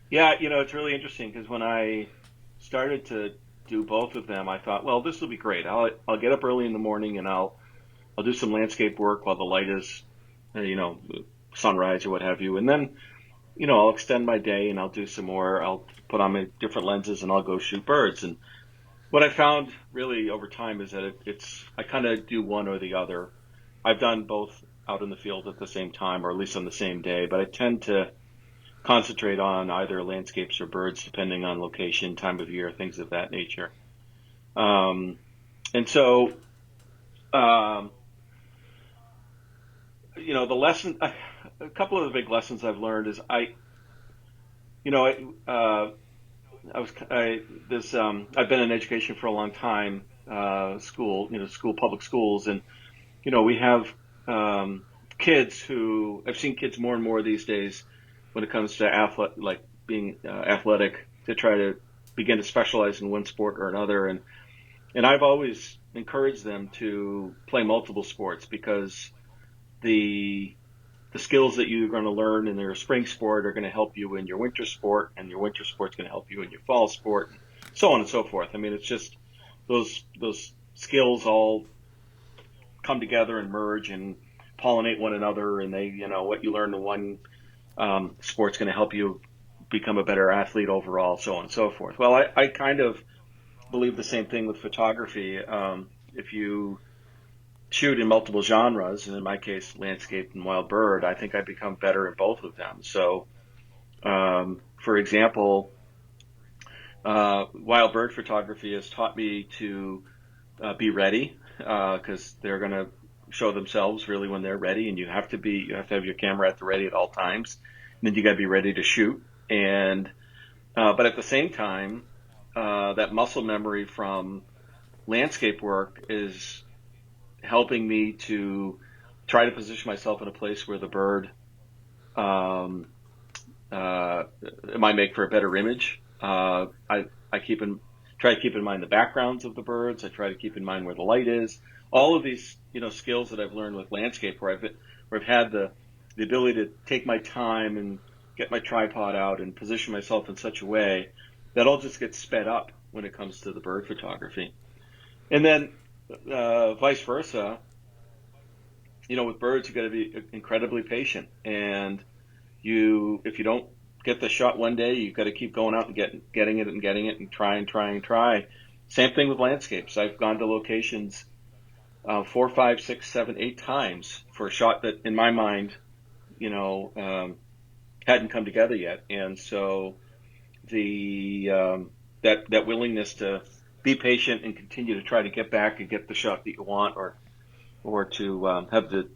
Yeah, it's really interesting because when I started to do both of them, I thought, well, this will be great. I'll get up early in the morning and I'll do some landscape work while the light is, sunrise or what have you, and then I'll extend my day and I'll do some more. I'll put on my different lenses and I'll go shoot birds. And what I found really over time is that it's I kind of do one or the other. I've done both out in the field at the same time, or at least on the same day, but I tend to concentrate on either landscapes or birds, depending on location, time of year, things of that nature. Um, and so, um, the lesson, a couple of the big lessons I've learned is you know, I, uh, I was, I, this, I've been in education for a long time, public schools, and we have kids who I've seen kids more and more these days when it comes to like being athletic to try to begin to specialize in one sport or another, and I've always encouraged them to play multiple sports because the the skills that you're going to learn in your spring sport are going to help you in your winter sport, and your winter sport's going to help you in your fall sport, and so on and so forth. I mean, it's just those skills all come together and merge and pollinate one another, and what you learn in one sport's going to help you become a better athlete overall, so on and so forth. Well, I kind of believe the same thing with photography. If you shoot in multiple genres, and in my case, landscape and wild bird, I think I become better in both of them. So, for example, wild bird photography has taught me to be ready because they're going to show themselves really when they're ready, and you have to have your camera at the ready at all times. And then you got to be ready to shoot. And but at the same time, that muscle memory from landscape work is helping me to try to position myself in a place where the bird um, it might make for a better image. I try to keep in mind the backgrounds of the birds. I try to keep in mind where the light is. All of these, skills that I've learned with landscape, where I've had the ability to take my time and get my tripod out and position myself in such a way that all just gets sped up when it comes to the bird photography. And then vice versa, with birds, you got to be incredibly patient, and if you don't get the shot one day, you've got to keep going out and getting it and try and try and try. Same thing with landscapes. I've gone to locations 4, 5, 6, 7, 8 times for a shot that, in my mind, you know, um, hadn't come together yet, and so the that willingness to be patient and continue to try to get back and get the shot that you want, or to have the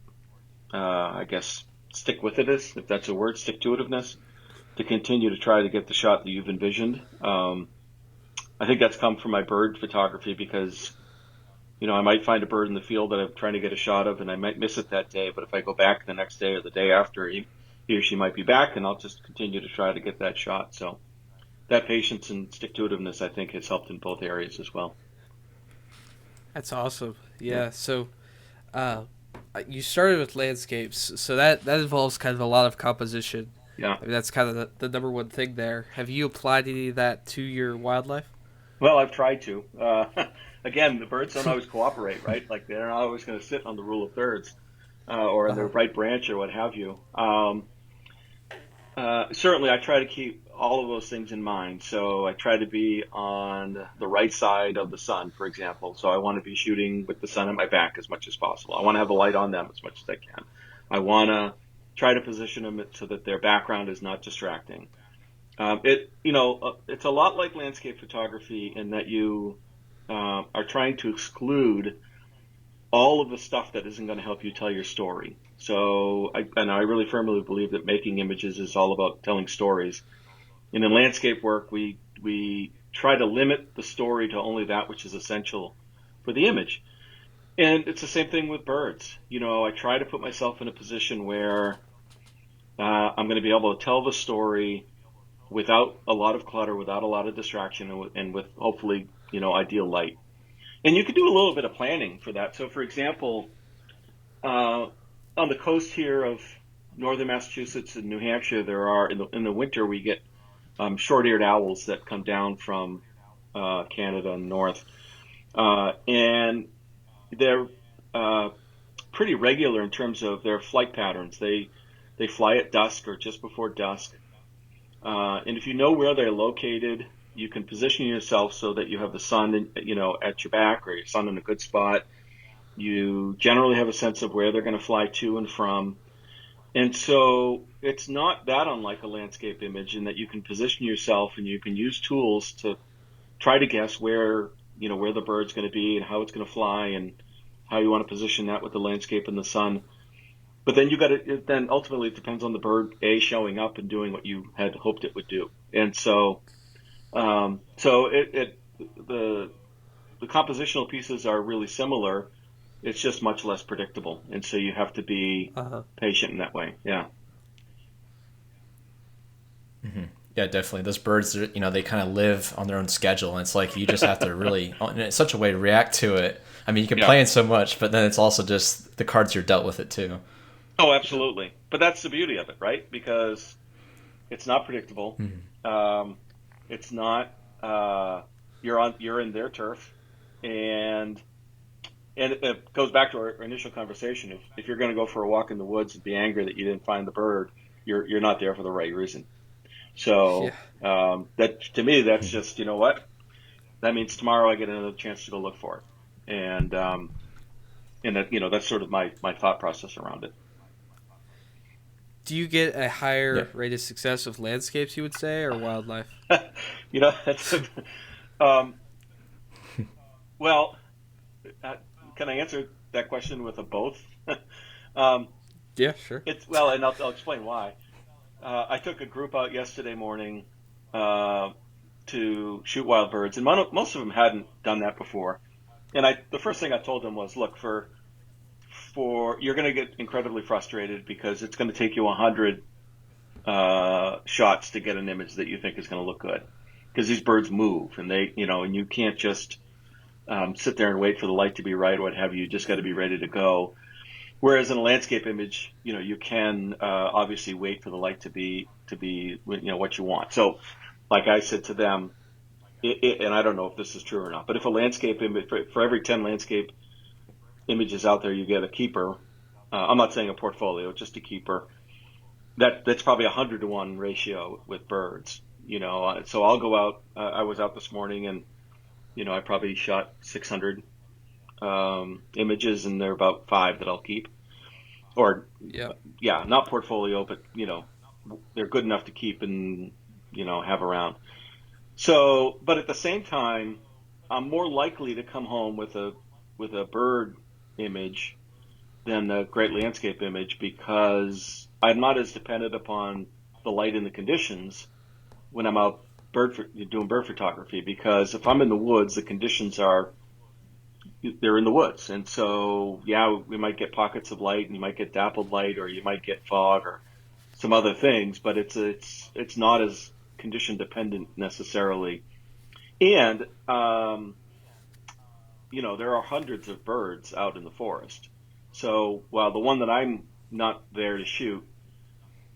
I guess stick with it, if that's a word, stick to itiveness, to continue to try to get the shot that you've envisioned. I think that's come from my bird photography because, I might find a bird in the field that I'm trying to get a shot of and I might miss it that day. But if I go back the next day or the day after, he or she might be back and I'll just continue to try to get that shot. So that patience and stick to itiveness, I think, has helped in both areas as well. That's awesome. Yeah. Yeah. So, uh, you started with landscapes, so that involves kind of a lot of composition. Yeah. I mean, that's kind of the number one thing there. Have you applied any of that to your wildlife? Well, I've tried to. Again, the birds don't always cooperate, right? Like they're not always going to sit on the rule of thirds or in the Uh, right branch or what have you. Certainly, I try to keep all of those things in mind. So I try to be on the right side of the sun, for example. So I want to be shooting with the sun at my back as much as possible. I want to have the light on them as much as I can. I want to try to position them so that their background is not distracting. It's a lot like landscape photography in that you are trying to exclude all of the stuff that isn't going to help you tell your story. And I really firmly believe that making images is all about telling stories. And in landscape work, we try to limit the story to only that which is essential for the image. And it's the same thing with birds. I try to put myself in a position where I'm going to be able to tell the story without a lot of clutter, without a lot of distraction, and with hopefully, ideal light. And you could do a little bit of planning for that. So, for example, uh, on the coast here of northern Massachusetts and New Hampshire, there are in the winter we get short-eared owls that come down from Canada and north, and they're uh, pretty regular in terms of their flight patterns. They fly at dusk or just before dusk, and if you know where they're located, you can position yourself so that you have the sun, at your back or your sun in a good spot. You generally have a sense of where they're going to fly to and from. And so it's not that unlike a landscape image in that you can position yourself and you can use tools to try to guess where the bird's going to be and how it's going to fly and how you want to position that with the landscape and the sun. But then then ultimately it depends on the bird, A, showing up and doing what you had hoped it would do. And so the compositional pieces are really similar. It's just much less predictable. And so you have to be Uh-huh. patient in that way. Yeah. Yeah, definitely. Those birds, they kind of live on their own schedule, and it's like you just have to really, in such a way, react to it. I mean, you can Yeah. plan so much, but then it's also just the cards you're dealt with it too. Oh, absolutely. But that's the beauty of it, right? Because it's not predictable. Um, it's not, you're in their turf, and it goes back to our initial conversation. If you're going to go for a walk in the woods and be angry that you didn't find the bird, you're not there for the right reason. Yeah. So that to me, that's just, you know what? That means tomorrow I get another chance to go look for it, and that's sort of my thought process around it. Do you get a Yeah. higher rate of success with landscapes, you would say, or wildlife? That's um, well. Uh, can I answer that question with a both? um, Yeah, sure. it's well, and I'll explain why. I took a group out yesterday morning uh, to shoot wild birds, and most of them hadn't done that before. And the first thing I told them was, look, for you're going to get incredibly frustrated because it's going to take you 100 shots to get an image that you think is going to look good, because these birds move, and and you can't just sit there and wait for the light to be right or what have you. You just got to be ready to go. Whereas in a landscape image, you can obviously wait for the light to be what you want. So, like I said to them, and I don't know if this is true or not, but if a landscape image for every 10 landscape images out there, you get a keeper. I'm not saying a portfolio, just a keeper. That's probably 100 to 1 ratio with birds. So I'll go out. I was out this morning, and I probably shot 600 images, and there are about five that I'll keep. Or, Yeah. yeah, not portfolio, but they're good enough to keep and have around. So, but at the same time, I'm more likely to come home with a bird image than a great landscape image because I'm not as dependent upon the light and the conditions when I'm out doing bird photography. Because if I'm in the woods, the conditions are they're in the woods, and so yeah, we might get pockets of light, and you might get dappled light, or you might get fog, or some other things, but it's not as condition dependent necessarily. And there are hundreds of birds out in the forest. So while the one that I'm not there to shoot,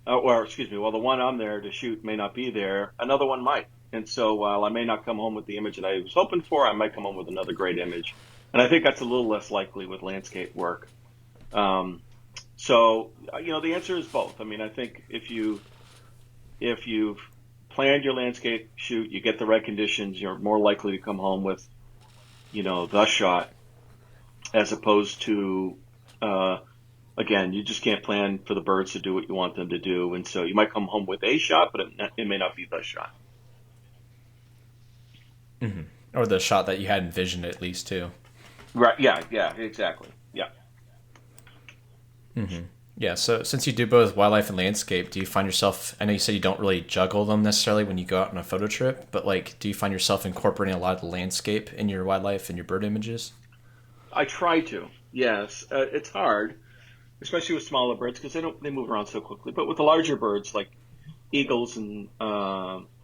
or excuse me, while the one I'm there to shoot may not be there, another one might. And so while I may not come home with the image that I was hoping for, I might come home with another great image. And I think that's a little less likely with landscape work. Um, so the answer is both. I mean, I think if you've planned your landscape shoot, you get the right conditions, you're more likely to come home with the shot, as opposed to again, you just can't plan for the birds to do what you want them to do, and so you might come home with a shot, but it may not be the shot. Or the shot that you had envisioned at least too. Right? Yeah. Yeah. Exactly. Yeah. Yeah, so since you do both wildlife and landscape, do you find yourself, I know you said you don't really juggle them necessarily when you go out on a photo trip, but like, do you find yourself incorporating a lot of the landscape in your wildlife and your bird images? I try to. Yes, it's hard, especially with smaller birds because they move around so quickly. But with the larger birds like eagles and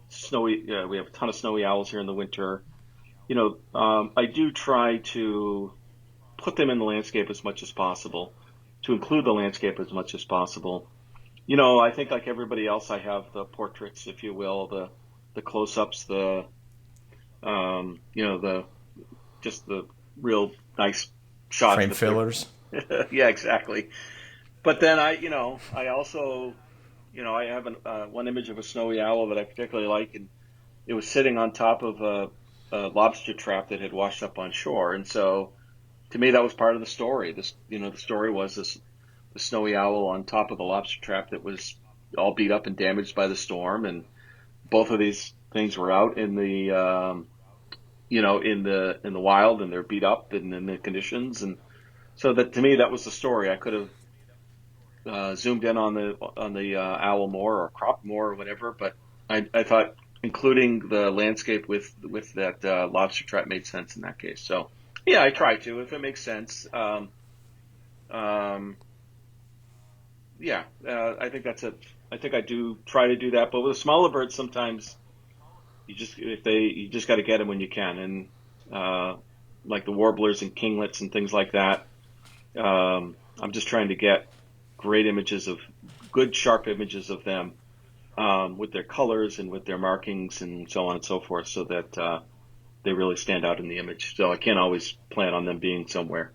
snowy, we have a ton of snowy owls here in the winter. I do try to put them in the landscape as much as possible, to include the landscape as much as possible. I think like everybody else, I have the portraits, if you will, the close-ups, the just the real nice shots Frame with their fillers. yeah, exactly. But then I also, I have one image of a snowy owl that I particularly like, and it was sitting on top of a lobster trap that had washed up on shore, and so to me that was part of the story. The story was this the snowy owl on top of the lobster trap that was all beat up and damaged by the storm, and both of these things were out in the in the wild, and they're beat up and in the conditions, and so that to me that was the story. I could have zoomed in on the owl more or cropped more or whatever, but I thought including the landscape with that lobster trap made sense in that case. So yeah, I try to if it makes sense. Um, yeah, I think that's a. I think I do try to do that, but with the smaller birds, sometimes you just got to get them when you can, and like the warblers and kinglets and things like that. I'm just trying to get great images of good, sharp images of them with their colors and with their markings and so on and so forth, so that they really stand out in the image. So I can't always plan on them being somewhere.